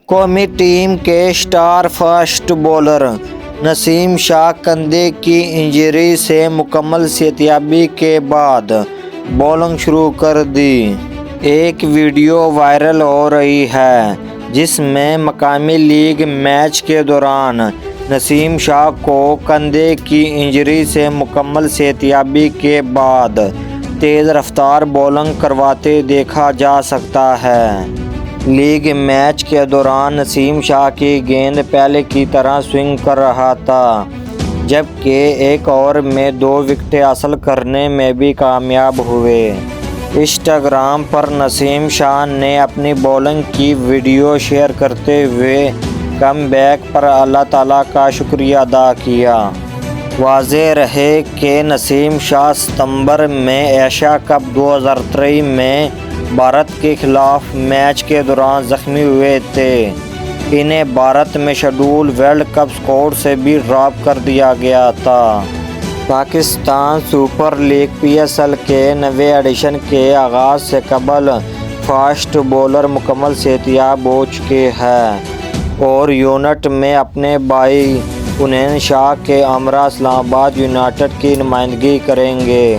قومی ٹیم کے star fast bowler Naseem Shah کندھے کی انجری سے مکمل صحتیابی کے بعد بولنگ شروع کر دی۔ ایک ویڈیو وائرل ہو رہی ہے جس میں مقامی لیگ میچ کے دوران نسیم شاہ کو کندھے کی انجری سے مکمل صحتیابی کے بعد تیز رفتار بولنگ کرواتے دیکھا جا سکتا ہے۔ لیگ میچ کے دوران نسیم شاہ کی گیند پہلے کی طرح سوئنگ کر رہا تھا، جبکہ ایک اوور میں 2 وکٹیں حاصل کرنے میں بھی کامیاب ہوئے۔ انسٹاگرام پر نسیم شاہ نے اپنی بولنگ کی ویڈیو شیئر کرتے ہوئے کم بیک پر اللہ تعالیٰ کا شکریہ ادا کیا۔ واضح رہے کہ نسیم شاہ ستمبر میں ایشیا کپ 2023 میں بھارت کے خلاف میچ کے دوران زخمی ہوئے تھے۔ انہیں بھارت میں شیڈول ورلڈ کپ اسکواڈ سے بھی ڈراپ کر دیا گیا تھا۔ پاکستان سپر لیگ PSL کے نویں ایڈیشن کے آغاز سے قبل فاسٹ بولر مکمل صحتیاب ہو چکے ہیں اور یونٹ میں اپنے بھائی انین شاہ کے ہمراہ اسلام آباد یونائیٹڈ کی نمائندگی کریں گے۔